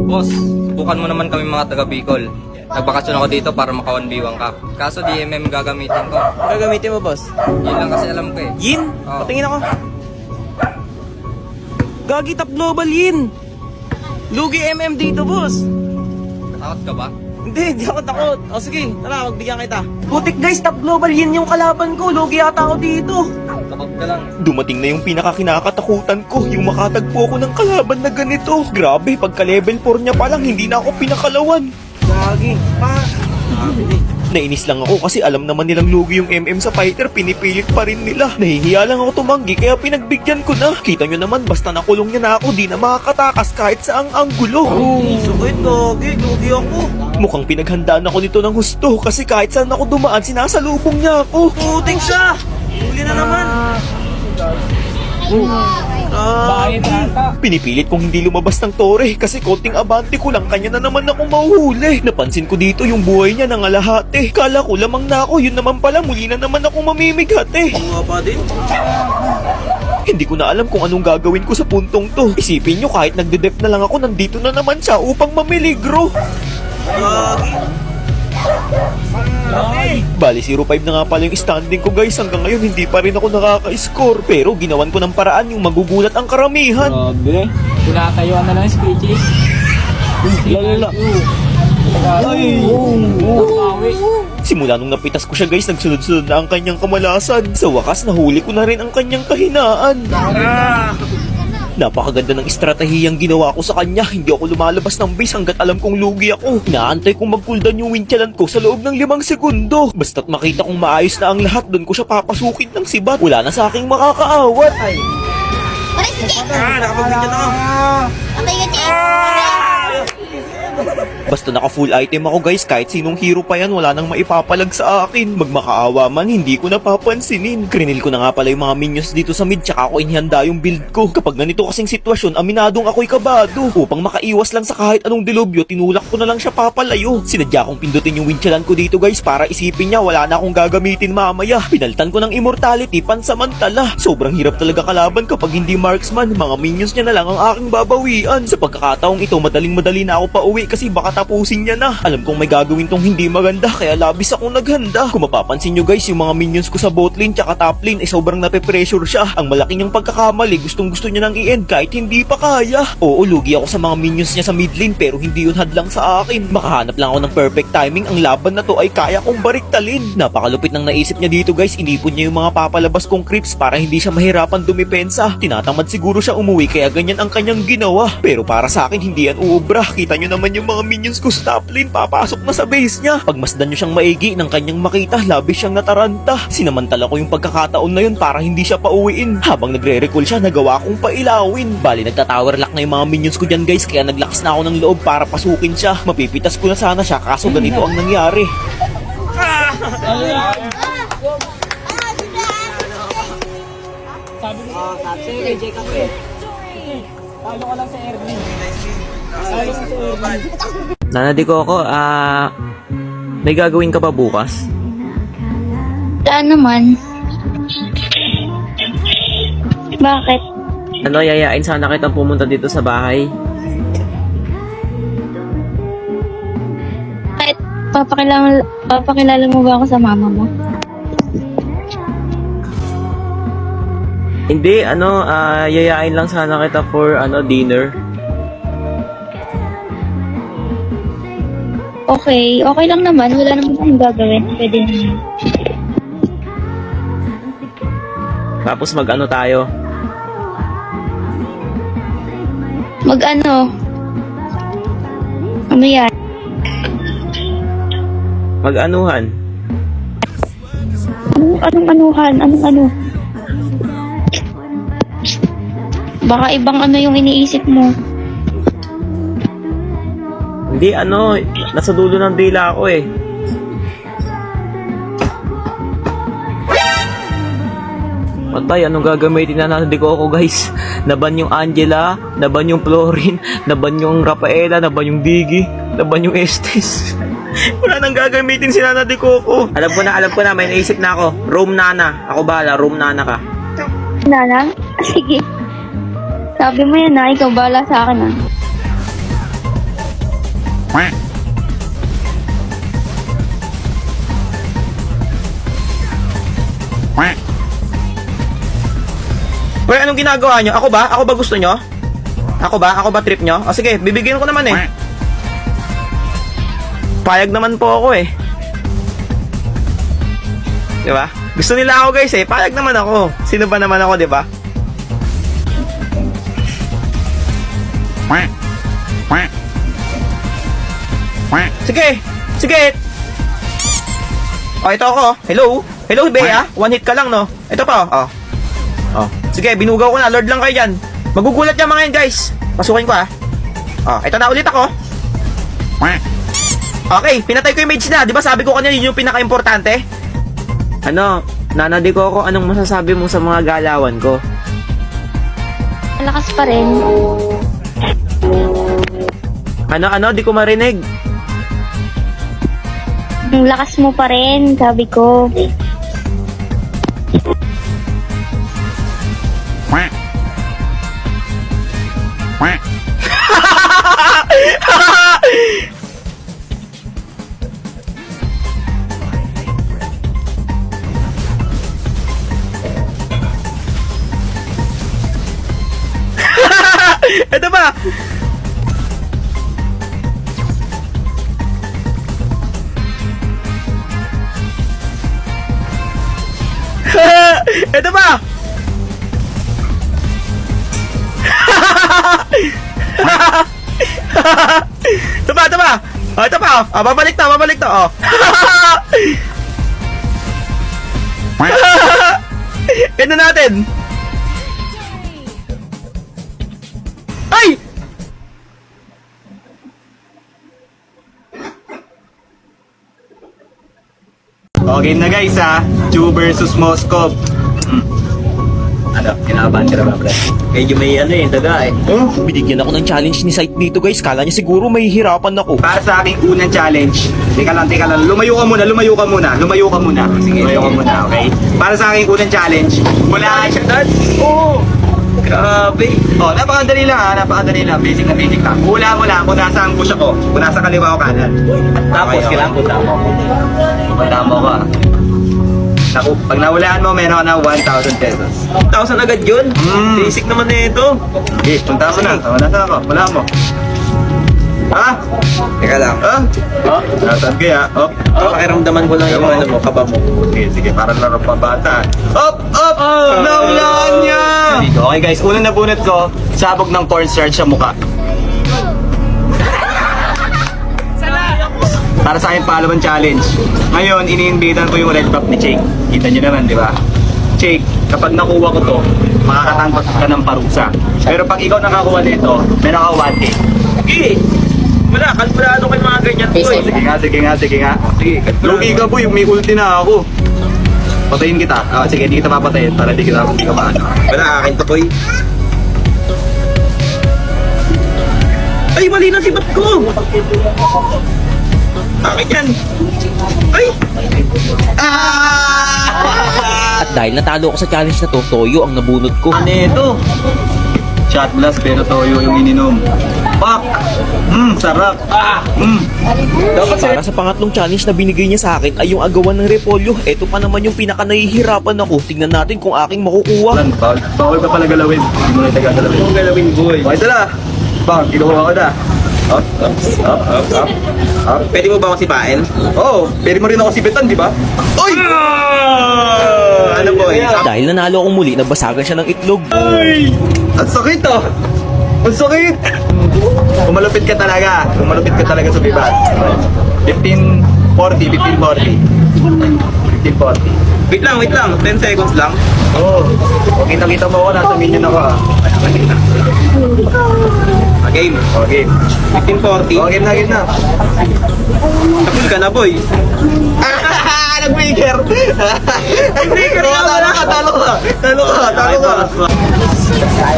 Boss, bukan mo naman kami mga taga Bicol. Nagbakasyon ako dito para maka-1v1 ka. Kaso DMM gagamitin ko. Gagamitin mo, boss? Yun lang kasi alam ko eh. Yin? Oo. Patingin ako. Gagi, top global yin. Lugi MM dito, boss. Takot ka ba? Hindi ako takot. O sige, tara, magbigyan kita. Putik guys, top global yin yung kalaban ko. Lugi yata ako dito. Takot ka lang. Dumating na yung pinakakinakatakutan ko, yung makatagpo ko ng kalaban na ganito. Grabe, pagka level 4 niya pa lang, hindi na ako pinakalawan. Gagi. Nainis lang ako kasi alam naman nilang lugi yung MM sa fighter, pinipilit pa rin nila. Nahihiya lang ako tumanggi kaya pinagbigyan ko na. Kita nyo naman, basta nakulong niya na ako, di na makakatakas kahit saang anggulo. Sakit, Gagi. Lugi ako. Mukhang pinaghandaan ako nito ng husto kasi kahit saan ako dumaan, sinasalubong niya ako. Putik siya. Huli na naman. Pinipilit kong hindi lumabas ng tore kasi konting abante ko lang kanya na naman ako mahuhuli. Napansin ko dito yung buhay niya nangalahati. Kala ko lamang na ako, yun naman pala muli na naman ako mamimigate. Mga pa din. Hindi ko na alam kung anong gagawin ko sa puntong to. Isipin nyo kahit nagde-dep na lang ako, nandito na naman siya upang mamiligro. Gagi. Bali 0-5 na nga pala yung standing ko guys. Hanggang ngayon hindi pa rin ako nakaka-score. Pero ginawan ko ng paraan yung magugulat ang karamihan. Grabe. Tinatayuan na lang yung speeches. Lala. Ay. Simula nung napitas ko siya guys, nagsunod-sunod na ang kanyang kamalasan. Sa wakas nahuli ko na rin ang kanyang kahinaan. Napakaganda ng estratehiyang ginawa ko sa kanya. Hindi ako lumalabas ng base hanggat alam kong lugi ako. Inaantay kong mag-cooldown yung winchalan ko sa loob ng 5 segundo. Basta't makita kong maayos na ang lahat, doon ko siya papasukin ng sibat. Wala na sa aking makakaawat. Nakapagbigyan ako. Basta naka full item ako guys, kahit sinong hero pa yan, wala nang maipapalag sa akin. Magmakaawa man, hindi ko napapansinin. Krinil ko na nga pala yung mga minions dito sa mid, tsaka ako inihanda yung build ko. Kapag ganito kasing sitwasyon, aminadong ako'y kabado. Upang makaiwas lang sa kahit anong dilubyo, tinulak ko na lang siya papalayo. Sinadya kong pindutin yung winchalan ko dito guys, para isipin niya wala na akong gagamitin mamaya. Pinaltan ko ng immortality pansamantala. Sobrang hirap talaga kalaban kapag hindi marksman. Mga minions niya na lang ang aking babawian. Sa pagkakataong ito, madaling-madali na ako pauwi kasi baka tapusin niya na. Alam kong may gagawin tong hindi maganda kaya labis akong naghanda. Kung mapapansin nyo guys, yung mga minions ko sa bot lane tsaka top lane ay sobrang nape-pressure siya. Ang malaki niyang pagkakamali, gustong gusto niya nang i-end kahit hindi pa kaya. Oo, lugi ako sa mga minions niya sa mid lane pero hindi yun hadlang sa akin. Makahanap lang ako ng perfect timing, ang laban na to ay kaya kong bariktalin. Napakalupit ng naisip niya dito guys, inipon niya yung mga papalabas kong creeps para hindi siya mahirapan dumipensa. Tinatamad siguro siya umuwi kaya ganyan ang kanyang ginawa. Pero para sa akin hindi yan uubra. Kita nyo naman yung mga minions ko sa top lane, papasok na sa base niya. Pagmasdan nyo siyang maigi nang kanyang makita, labis siyang nataranta. Sinamantala ko yung pagkakataon na yun para hindi siya pauwiin. Habang nagre-recall siya, nagawa kong pailawin. Bali nagta-tower lock na yung mga minions ko dyan guys, kaya naglakas na ako ng loob para pasukin siya. Mapipitas ko na sana siya kaso ganito ang nangyari. Sabi ko sa'yo, kay Jacob eh. Talo ka lang sa Erwin. Talo ka sa Erwin. Nana di ko ako, may gagawin ka pa bukas? Saan naman? Bakit? Ano, yayain sana kitang pumunta dito sa bahay. Bakit? Papakilala mo ba ako sa mama mo? Hindi, yayain lang sana kita for, dinner. Okay, okay lang naman. Wala naman tayong gagawin. Pwede naman. Tapos mag-ano tayo? Mag-ano? Ano yan? Mag-anuhan. Anong anuhan? Anong ano? Baka ibang ano yung iniisip mo. Hindi, nasa dulo ng dila ako eh. Patay, anong gagamitin na natin ko ako guys? Naban yung Angela, naban yung Florin, naban yung Rafaela, naban yung Diggy, naban yung Estes. Wala nang gagamitin si Nana de Coco. Alam ko na, may naisip na ako. Room Nana. Ako bahala, Room Nana ka. Nana? Sige. Sabi mo yan na, ikaw bala sa akin ah. Pre, anong ginagawa nyo? Ako ba? Ako ba gusto nyo? Ako ba? Ako ba trip nyo? O sige, bibigyan ko naman eh. Payag naman po ako eh. Diba? Gusto nila ako guys eh. Payag naman ako. Sino ba naman ako, diba? Sige! Sige! O, ito ako. Hello? Hello, Bea? One hit ka lang, no? Ito pa, oh. Oh. Sige, binugaw ko na. Lord lang kayo dyan. Magugulat yung mga yan, guys. Pasukin ko, ah. Oh, ito na ulit ako. Okay, pinatay ko yung mage na. Di ba sabi ko kanina yun yung pinaka-importante? Ano, Nana Di Coco, anong masasabi mo sa mga galawan ko? Malakas pa rin. Ano, di ko marinig. Ang lakas mo pa rin, sabi ko. Ito ba? Ito ba? Ito ba? Ito ba? Oh, ito pa. Oh, babalik to, babalik to. Oh. Ito natin. Ay! Okay na guys ha, Chu versus Moskov. Ano, kinabahan ka na ba, pre? Medyo may ano eh, daga eh. Oh, binigyan ako ng challenge ni Sight dito guys. Kala niya siguro may hirapan ako. Para sa aking unang challenge, teka lang, lumayo ka muna. Sige, lumayo ka muna, okay? Para sa aking unang challenge, wala siya doon. Oo! Grabe! Oh, napakadali lang ha, napakadali lang. Basic na basic lang. Hula mo lang kung nasa ang push ako, kung nasa kaliwa o kanan. Tapos, kailangan punta mo. Punta mo ka. Naku, pag nahulaan mo, meron ka na 1,000 pesos. 1,000 agad yun? Basic naman na ito. Okay, punta mo na. Wala na ako. Wala mo. Ha? Teka lang. Ha? Oh, nasaan kaya? Oh, Pakiramdaman ko lang yung ano mo, kaba mo. sige, para laro pa bata. Up! Nahulaan niya! Dito. Okay guys, unang nabunot ko, sabog ng cornstarch sa mukha. Para sa akin, pangalawang challenge. Ngayon, iniinvitan ko yung red buff ni Jake. Kita niyo naman, di ba? Jake, kapag nakuha ko to, makakatangkot ka ng parusa. Pero pag ikaw nakakuha nito, meron ka 1K. Sige! Wala, kalkulado kayo mga ganyan to eh. Sige nga. Sige, lugi ka boy, may ulti na ako. Patayin kita. Sige, hindi kita papatayin para hindi ka maano. Wala, akin to boy. Ay, mali na si bat ko! Akin yan! Ay! At dahil natalo ako sa challenge na to, toyo ang nabunot ko. Ano ito? Shot blast pero toyo yung ininom. Pak! Sarap! Dapat para sa pangatlong challenge na binigay niya sa akin ay yung agawan ng repolyo. Ito pa naman yung pinaka nahihirapan ako. Tingnan natin kung aking makukuha. Bawal ka pala galawin. Hindi mo na taga galawin. Anong galawin boy? Okay, ito na. Bang, kinuha ko na. Up. Pwede mo ba akong sipain? Oh, pwede mo rin ako sibitan, di ba? Oy! Ano boy? Dahil nanalo akong muli, nabasagan siya ng itlog. Ang sakit ah! Ang sakit! Kumalupit ka talaga sa bibat. 1540. 1540. Wait lang. 10 seconds lang. Oo. Oh, kita mo ako, nasa minion ako ah. Game. Okay. 1540. Okay, game na. Tapos ka na boy. Nag-breaker! Nag-breaker ka! Talo ka!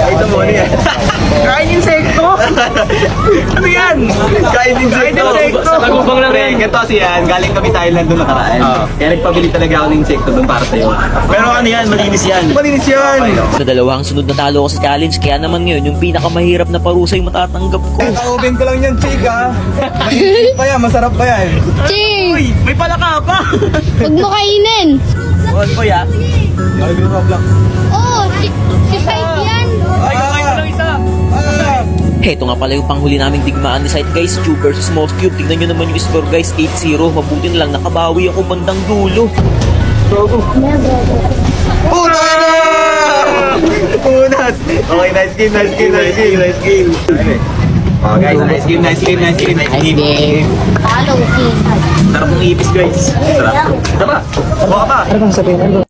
Ito mo yan. Kain insekto? Ano yan? Kain insekto. Nagubang lang yan. Ganito kasi yan, galing kami Thailand doon nakaraan. Kaya nagpabili talaga ako ng insekto doon para sa'yo. Pero ano yan, malinis yan. Malinis yan! Sa dalawang sunod na talo ko sa challenge, kaya naman ngayon yung pinakamahirap na parusa yung matatanggap ko. Kakaubin ko lang yan, chika. Mainit pa yan, masarap pa yan. Ching! May palaka pa! Huwag mo kainin! Huwag ko ya. Oo, si Fight yan! Ay, kakain ko lang isa. Heto nga pala yung panghuli naming digmaan ni Sight guys, Cube versus Most Cube. Tignan nyo naman yung score guys, 8-0. Mabuti na lang nakabawi ako bandang dulo. Puta na! Punat! Okay, nice game, nice game, nice game, nice game. Oh guys, nice game, nice game, nice game, nice game. Talo, King. Sarap ng ipis guys. Sarap. Tama, buka pa.